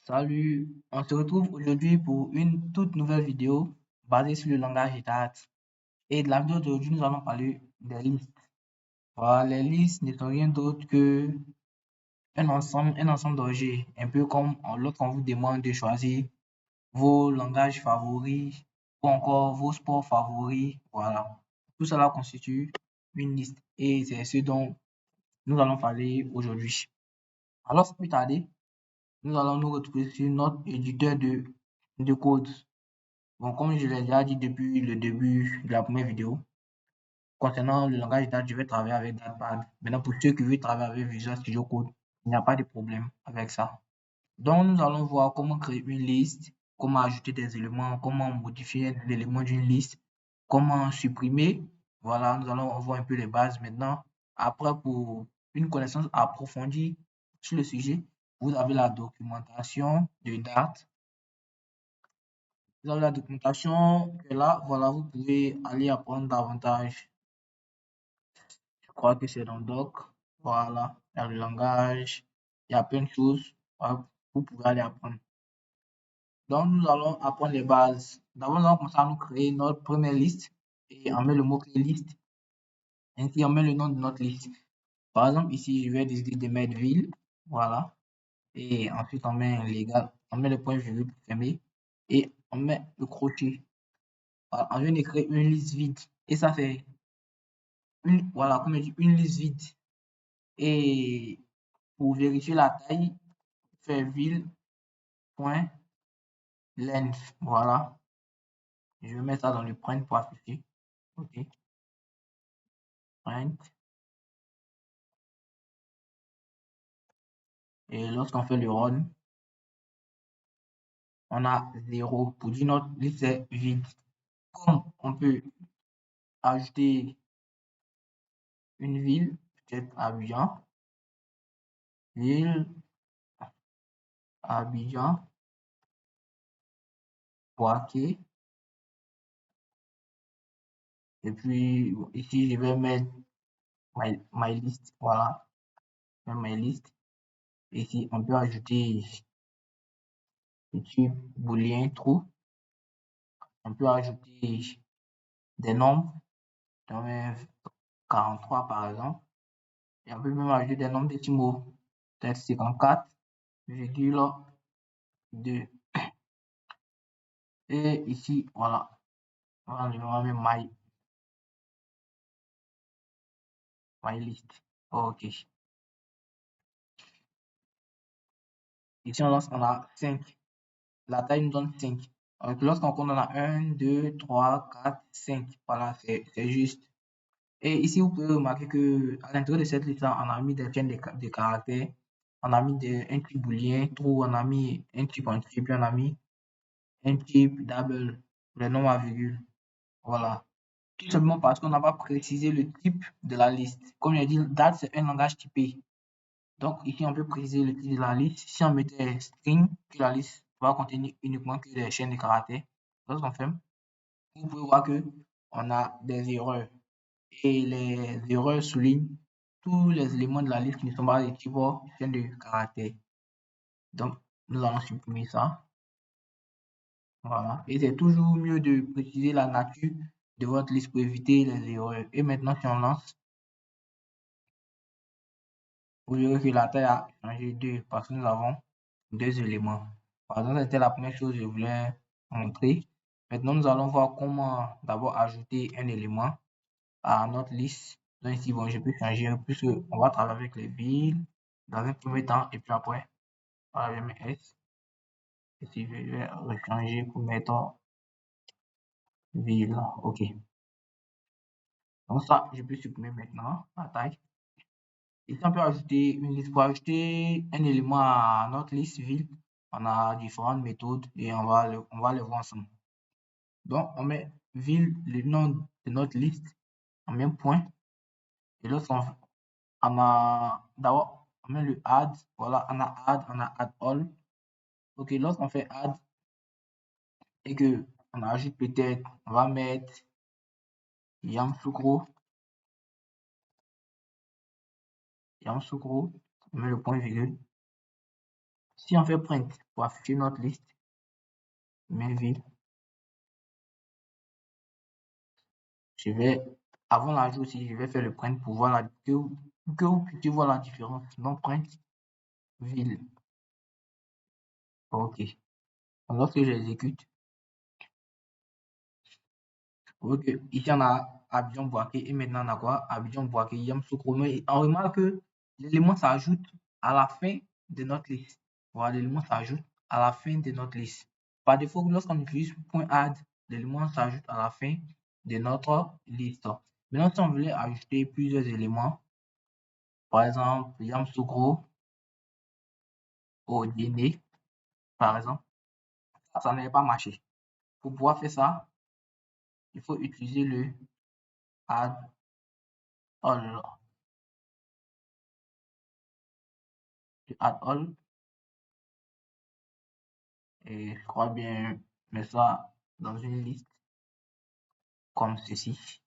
Salut, on se retrouve aujourd'hui pour une toute nouvelle vidéo basée sur le langage Dart. Et de la vidéo d'aujourd'hui, nous allons parler des listes. Voilà, les listes ne sont rien d'autre que un ensemble d'objets, un peu comme lorsqu'on vous demande de choisir vos langages favoris ou encore vos sports favoris. Voilà, tout cela constitue une liste et c'est ce dont nous allons parler aujourd'hui. Alors, sans plus tarder, nous allons nous retrouver sur notre éditeur de code. Bon, comme je l'ai déjà dit depuis le début de la première vidéo, concernant le langage Dart, je vais travailler avec Dartpad. Maintenant, pour ceux qui veulent travailler avec Visual Studio Code, il n'y a pas de problème avec ça. Donc, nous allons voir comment créer une liste, comment ajouter des éléments, comment modifier l'élément d'une liste, comment supprimer. Voilà, nous allons voir un peu les bases maintenant. Après, pour une connaissance approfondie sur le sujet, vous avez la documentation de Dart. Vous avez la documentation que là, voilà, vous pouvez aller apprendre davantage. Je crois que c'est dans Doc. Voilà, il y a le langage, il y a plein de choses. Voilà, vous pouvez aller apprendre. Donc, nous allons apprendre les bases. D'abord, nous allons commencer à nous créer notre première liste et on met le mot-clé liste. Ainsi, on met le nom de notre liste. Par exemple, ici, je vais décider de mettre ville. Voilà. Et ensuite, on met légal. On met le point virgule pour fermer. Et on met le crochet. Voilà, on vient de créer une liste vide. Et ça, c'est voilà, comme je dis, une liste vide. Et pour vérifier la taille, faire ville.length. Voilà. Je vais mettre ça dans le print pour afficher. OK. Print. Et lorsqu'on fait le run, on a 0 pour dire notre liste est vide. Comme on peut ajouter une ville, peut-être Abidjan, ville, Abidjan, Poitiers. Et puis ici, je vais mettre my list. Voilà, my list. Ici, on peut ajouter le type booléen true. On peut ajouter des nombres, donc 43 par exemple. Et on peut même ajouter des nombres décimaux, peut-être 54,2. Et ici, voilà, on va mettre my list. OK. Ici, on a 5. La taille nous donne 5. Donc, lorsqu'on compte, on a 1, 2, 3, 4, 5. Voilà, c'est juste. Et ici, vous pouvez remarquer que à l'intérieur de cette liste-là, on a mis des chaînes de caractères, on a mis un type booléen, true, on a mis un type entier, puis on a mis un type double, le nom à virgule. Voilà. Tout simplement parce qu'on n'a pas précisé le type de la liste. Comme je l'ai dit, Dart, c'est un langage typé. Donc, ici, on peut préciser le type de la liste. Si on mettait string, que la liste va contenir uniquement que des chaînes de caractères, lorsqu'on ferme, vous pouvez voir que on a des erreurs. Et les erreurs soulignent tous les éléments de la liste qui ne sont pas des types chaîne de caractères. Donc, nous allons supprimer ça. Voilà. Et c'est toujours mieux de préciser la nature de votre liste pour éviter les erreurs. Et maintenant, si on lance, vous verrez que la taille a changé de parce que nous avons deux éléments. Par exemple, c'était la première chose que je voulais montrer. Maintenant, nous allons voir comment d'abord ajouter un élément à notre liste. Donc ici, bon, je peux changer puisque on va travailler avec les villes dans un premier temps et puis après, voilà, je mets S. Ici, je vais rechanger pour mettre ville. OK. Donc ça, je peux supprimer maintenant la taille. Ici, on peut ajouter une liste. Pour ajouter un élément à notre liste ville, on a différentes méthodes et on va les voir ensemble. Donc, on met ville, le nom de notre liste, on met un point. Et lorsqu'on on a d'abord, on met le add. Voilà, on a add all. Ok, lorsqu'on fait add et que on ajoute peut-être, on va mettre Yamoussoukro, on met le point virgule. Si on fait print pour afficher notre liste, mais ville, je vais, avant l'ajout aussi, je vais faire le print pour voir que vous puissiez voir la différence. Donc, print, ville. OK. Donc, lorsque j'exécute, vous voyez que ici, on a Abidjan Boaké et maintenant, on a quoi? Abidjan Boaké, Yamoussoukro. Mais on remarque que l'élément s'ajoute à la fin de notre liste. Voilà, l'élément s'ajoute à la fin de notre liste. Par défaut, lorsqu'on utilise .add, l'élément s'ajoute à la fin de notre liste. Maintenant, si on voulait ajouter plusieurs éléments, par exemple, Yamoussoukro au dîner, par exemple, ça n'avait pas marché. Pour pouvoir faire ça, il faut utiliser le add all. Le add all, et je crois bien mettre ça dans une liste comme ceci.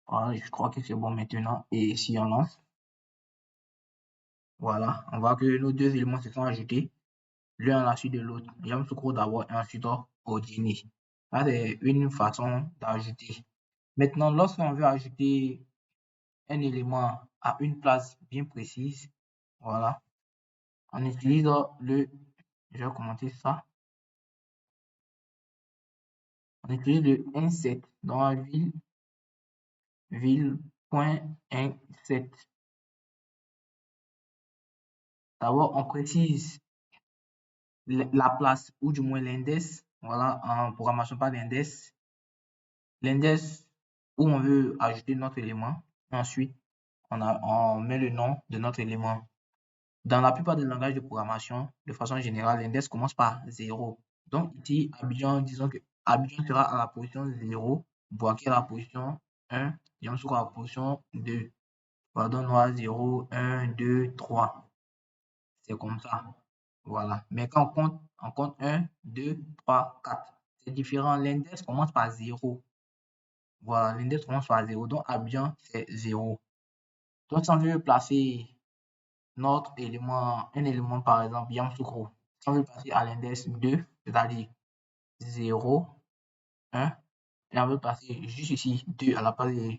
Voilà, je crois que c'est bon maintenant. Et si on lance, voilà, on voit que nos deux éléments se sont ajoutés l'un à la suite de l'autre. Yamoussoukro d'abord et ensuite au dîner. Ça, c'est une façon d'ajouter. Maintenant, lorsqu'on veut ajouter un élément à une place bien précise, voilà, on utilise je vais commenter ça, on utilise le inset dans la ville.inset. D'abord, on précise la place ou du moins l'index, voilà, en programmation par l'index, l'index où on veut ajouter notre élément. Ensuite, on met le nom de notre élément. Dans la plupart des langages de programmation, de façon générale, l'index commence par 0. Donc ici, Abidjan, disons que Abidjan sera à la position 0, Boaké à la position 1, Yamoussoukro à la position 2. Pardon, Noir 0, 1, 2, 3. C'est comme ça. Voilà. Mais quand on compte 1, 2, 3, 4. C'est différent. L'index commence par 0. Voilà, l'index commence par 0. Donc, Abidjan, c'est 0. Donc, si on veut placer notre élément, un élément par exemple, Yamoussoukro, si on veut passer à l'index 2, c'est-à-dire 0, 1, et on veut passer juste ici 2 à la place de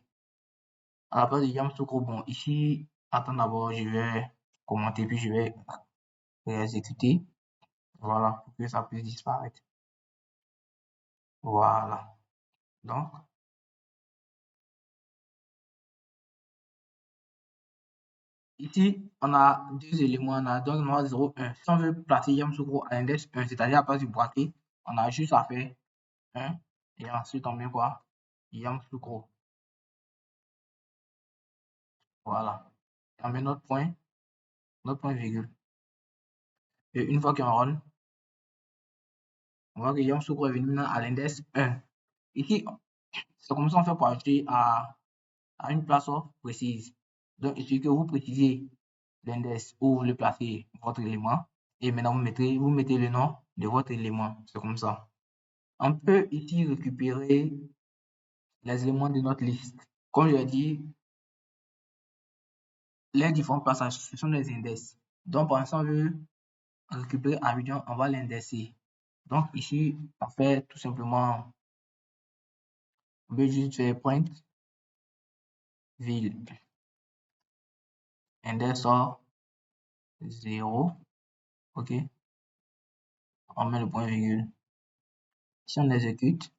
Yamoussoukro. Bon, ici, attends d'abord, je vais commenter, puis je vais réexécuter. Voilà, pour que ça puisse disparaître. Voilà. Donc, ici, on a deux éléments. On a donc noir 0, 1. Si on veut placer Yamoussoukro à l'index 1, c'est-à-dire à place du braquet, on a juste à faire 1 et ensuite on met quoi? Yamoussoukro. Voilà. Et on met notre point virgule. Et une fois qu'on run, on voit que Yamoussoukro est venu maintenant à l'index 1. Ici, c'est comme ça on fait pour ajouter à une place précise. Donc, il suffit que vous précisez l'index où vous voulez placer votre élément. Et maintenant, vous mettez le nom de votre élément. C'est comme ça. On peut ici récupérer les éléments de notre liste. Comme je l'ai dit, les différents passages, ce sont des index. Donc, par exemple, on veut récupérer Abidjan, on va l'indexer. Donc, ici, on fait tout simplement, on veut juste faire point, ville, index 0, ok, on met le point virgule. Si on exécute,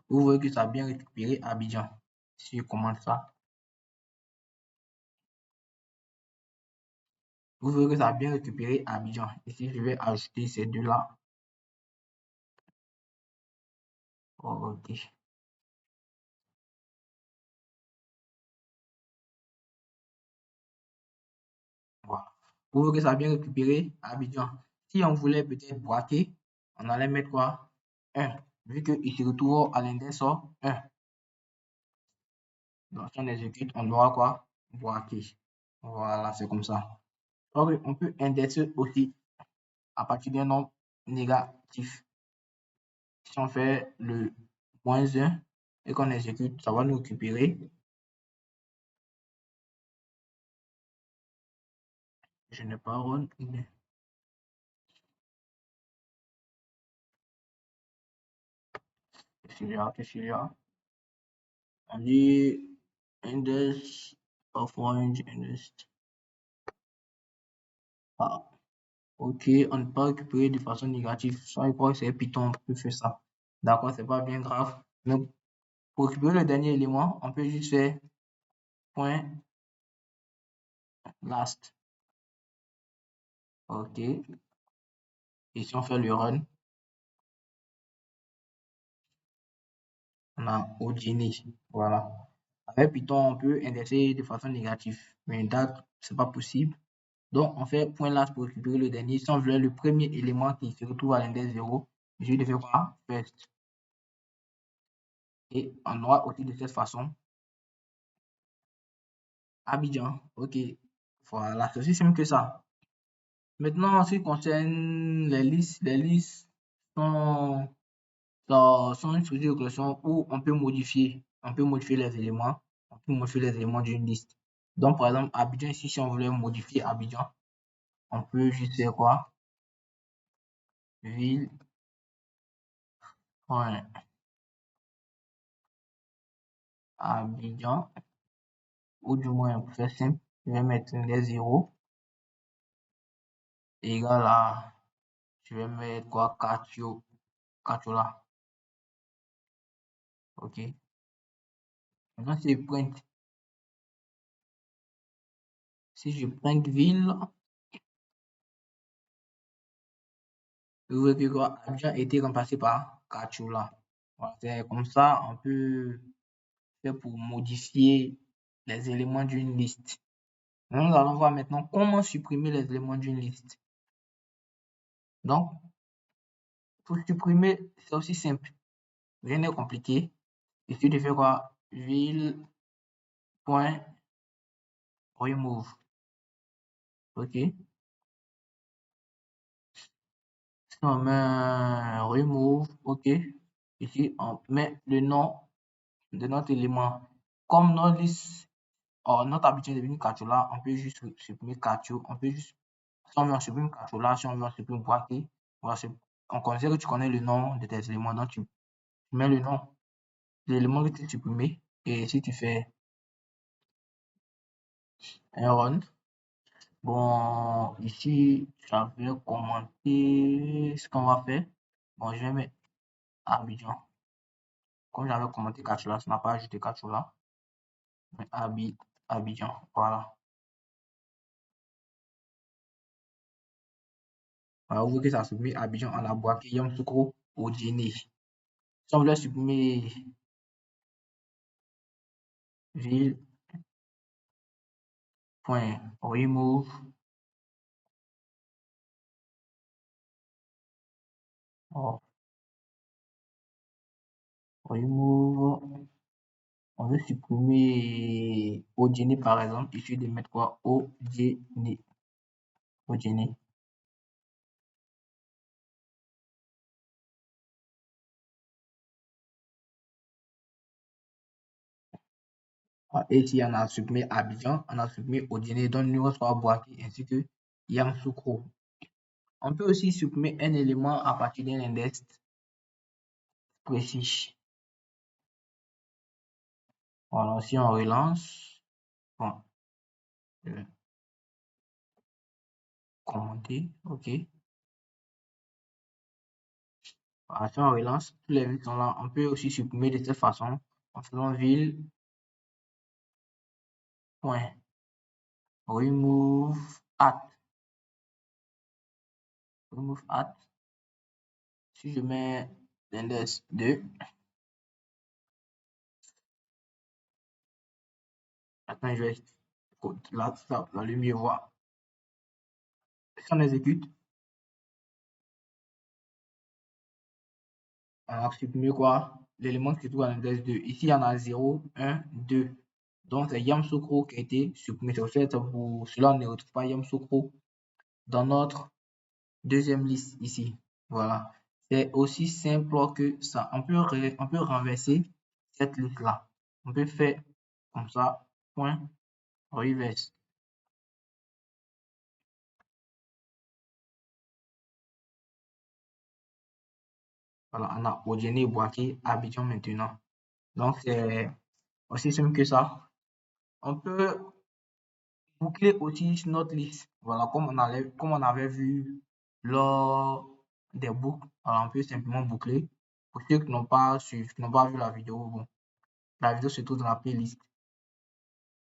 vous voyez que ça a bien récupéré Abidjan. Si je commande ça, vous voyez que ça a bien récupéré Abidjan. Ici, je vais ajouter ces deux-là. Ok. Voilà. Vous voyez que ça a bien récupéré Abidjan. Si on voulait peut-être braquer, on allait mettre quoi? 1. Vu qu'il se retrouve à l'index 1. Donc, si on exécute, on aura quoi? Braquer. Voilà, c'est comme ça. Donc, on peut indexer aussi à partir d'un nombre négatif. Si on fait le -1 et qu'on exécute, ça va nous récupérer Je n'ai pas Ron. Qu'est-ce qu'il y a? On dit index of range index. Ah, ok, on ne peut pas récupérer de façon négative. Soit il croit que c'est Python qui fait ça. D'accord, c'est pas bien grave. Mais pour récupérer le dernier élément, on peut juste faire point last. Ok. Et si on fait le run, on a Ogini. Voilà. Avec Python, on peut indexer de façon négative. Mais une date, c'est pas possible. Donc, on fait point last pour récupérer le dernier. Si on veut le premier élément qui se retrouve à l'index 0, je vais faire quoi? First. Et on aura aussi de cette façon Abidjan. Ok. Voilà, c'est aussi simple que ça. Maintenant, en ce qui concerne les listes sont, sont une structure de question où on peut modifier les éléments, on peut modifier les éléments d'une liste. Donc, par exemple, Abidjan, ici, si on voulait modifier Abidjan, on peut juste faire quoi? Ville, point, Abidjan, ou du moins, pour faire simple, je vais mettre les zéros égal à, je vais mettre quoi? Katiola. Ok. Maintenant, si je print ville, vous voyez que quoi, Abidjan a été remplacé par Katiola. Voilà, c'est comme ça, on peut faire pour modifier les éléments d'une liste. Nous allons voir maintenant comment supprimer les éléments d'une liste. Donc, pour supprimer, c'est aussi simple. Rien n'est compliqué. Il suffit de faire quoi? Ville.remove. OK. Si on met remove, OK. Ici, on met le nom de notre élément. Comme notre liste, notre habitude est devenu Katiola, on peut juste supprimer Katio. On peut juste, si on veut, on supprime Katiola, si on veut, on supprime Boaké. Voilà, on considère que tu connais le nom de tes éléments, donc tu mets le nom de l'élément que tu as supprimé. Et si tu fais un run, bon, ici, j'avais commenté ce qu'on va faire. Bon, je vais mettre Abidjan. Comme j'avais commenté Katiola, ça n'a pas ajouté Katiola. Mais Abidjan, voilà. Alors, vous voyez que ça supprime Abidjan en Abouaké, Yamoussoukro, Odjéné. Si on voulait supprimer ville.remove, oh, remove, on veut supprimer Odjéné par exemple, il suffit de mettre quoi? Odjéné. Odjéné. Et ici, on a supprimé Abidjan, on a supprimé Odjéné, donc nous reçoit Boaké ainsi que Yamoussoukro. On peut aussi supprimer un élément à partir d'un index précis. Voilà, si on relance, bon, je commenter, ok. Voilà, si on relance, tous les villes sont là. On peut aussi supprimer de cette façon en faisant ville, point, remove at. Remove at. Si je mets l'index 2, maintenant je vais là, ça va mieux voir. Si on exécute, on a supprimé quoi? L'élément qui se trouve à l'index 2. Ici, il y en a 0, 1, 2. Donc, c'est Yamoussoukro qui a été supprimé. C'est pour cela on ne retrouve pas Yamoussoukro dans notre deuxième liste ici. Voilà. C'est aussi simple que ça. On peut renverser cette liste-là. On peut faire comme ça, point, reverse. Voilà, on a Odiene et Boaké à Abidjan maintenant. Donc, c'est aussi simple que ça. On peut boucler aussi sur notre liste. Voilà, comme on avait vu lors des boucles, alors on peut simplement boucler. Pour ceux qui n'ont pas suivi, qui n'ont pas vu la vidéo, bon, la vidéo se trouve dans la playlist.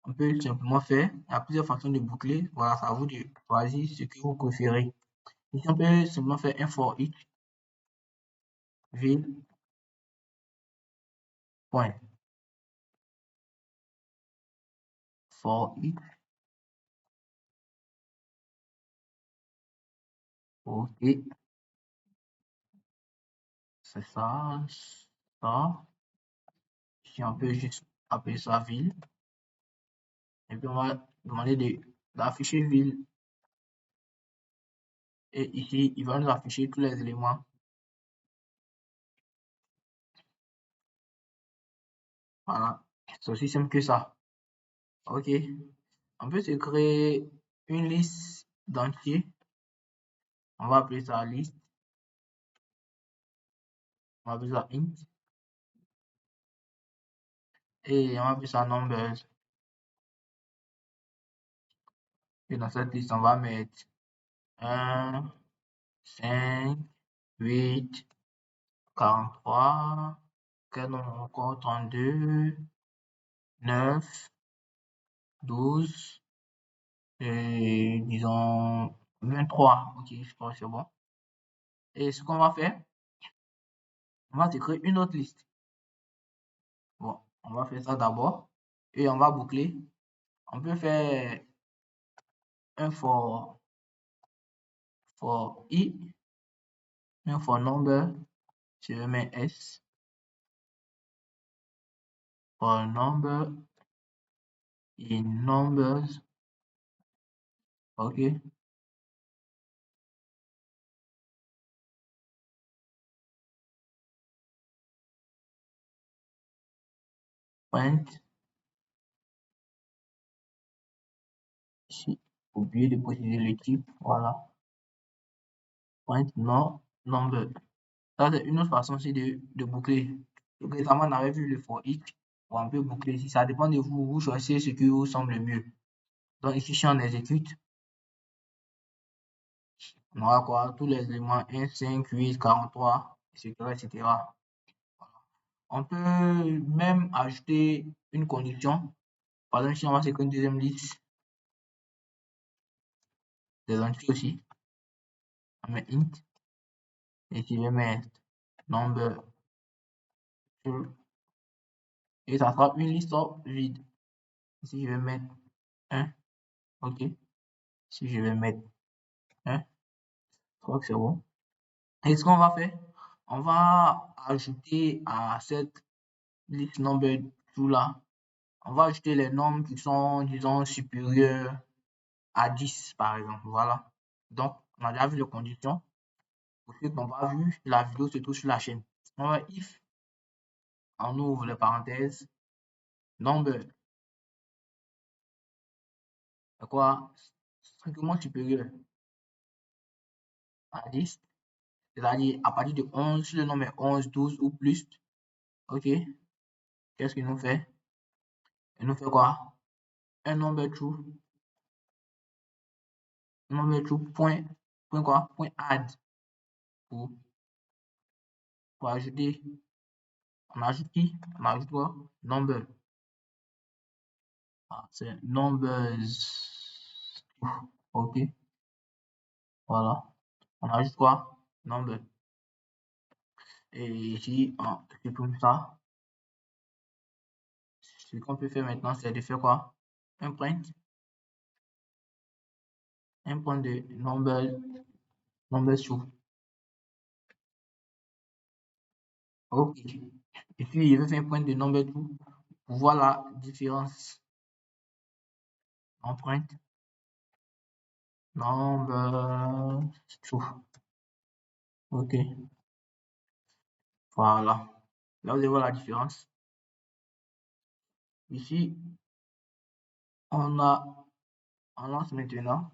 On peut simplement faire, il y a plusieurs façons de boucler. Voilà, c'est à vous de choisir ce que vous préférez. Ici, on peut simplement faire un for each, ville, point, for each, ok, c'est ça, ça. Ici, on peut juste appeler ça ville. Et puis, on va demander d'afficher ville. Et ici, il va nous afficher tous les éléments. Voilà, c'est aussi simple que ça. Ok, on peut se créer une liste d'entiers. On va appeler ça liste. On va appeler ça int. Et on va appeler ça numbers. Et dans cette liste, on va mettre 1, 5, 8, 43, quel nombre encore, 32, 9, 12, et disons 23. Ok, je crois que c'est bon. Et ce qu'on va faire, on va se créer une autre liste. Bon, on va faire ça d'abord et on va boucler. On peut faire un for i, un for number, je mets s, for number in numbers, ok, print, ici, oublié de préciser le type, voilà, print non number. Ça, c'est une autre façon aussi de boucler. Donc, récemment, on avait vu le for each, on peut boucler ici, ça dépend de vous, vous choisissez ce qui vous semble le mieux. Donc ici, si on exécute, on aura quoi? Tous les éléments 1, 5, 8, 43, etc., etc. On peut même ajouter une condition. Par exemple, si on va se créer une deuxième liste des entiers aussi, on met int et je vais mettre number et ça sera une liste vide. Ici, je vais mettre 1, ok. Si je vais mettre 1, je crois que c'est bon. Et ce qu'on va faire, on va ajouter à cette liste number true là, on va ajouter les nombres qui sont, disons, supérieurs à 10, par exemple. Voilà. Donc, on a déjà vu les conditions. Pour ceux qui n'ont pas vu, la vidéo se trouve sur la chaîne. On va if, on ouvre les parenthèses, number, c'est quoi? Strictement supérieur à 10. C'est-à-dire à partir de 11, si le nombre est 11, 12 ou plus. Ok. Qu'est-ce qu'il nous fait? Il nous fait quoi? Un number true. Un number true, point quoi? Point add. Pour, pour ajouter. On ajoute qui? On ajoute quoi? Number. Ah, c'est numbers. Ok. Voilà. On ajoute quoi? Number. Et ici, on supprime ça. Ce qu'on peut faire maintenant, c'est de faire quoi? Un print. Un point de number sous. Ok. Et puis, je vais faire un point de number two pour voir la différence. En print. Number two. Ok. Voilà. Là, vous allez voir la différence. Ici, on lance maintenant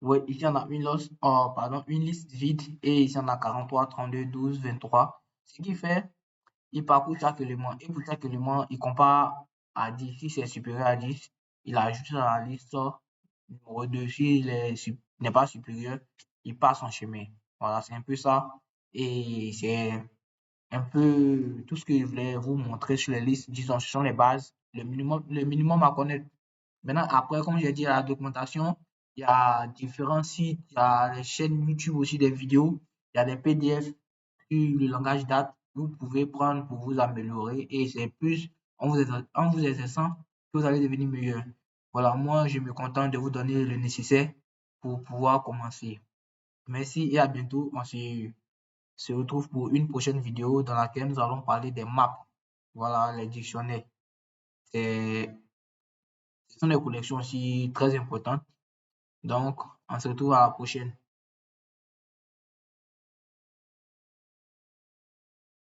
Ouais, ici on a une liste vide et ici on a 43, 32, 12, 23. Ce qui fait, il parcourt chaque élément et pour chaque élément, il compare à 10. Si c'est supérieur à 10, il ajoute à la liste numéro 2. S'il n'est pas supérieur, il passe son chemin. Voilà, c'est un peu ça. Et c'est un peu tout ce que je voulais vous montrer sur les listes. Disons, ce sont les bases, le minimum à connaître. Maintenant, après, comme j'ai dit, la documentation, il y a différents sites, il y a les chaînes YouTube aussi, des vidéos, il y a des PDF sur le langage date que vous pouvez prendre pour vous améliorer et c'est plus en vous exerçant que vous allez devenir meilleur. Voilà, moi, je me contente de vous donner le nécessaire pour pouvoir commencer. Merci et à bientôt. Se retrouve pour une prochaine vidéo dans laquelle nous allons parler des maps. Voilà, les dictionnaires. C'est Ce sont des connexions aussi très importantes. Donc, on se retrouve à la prochaine.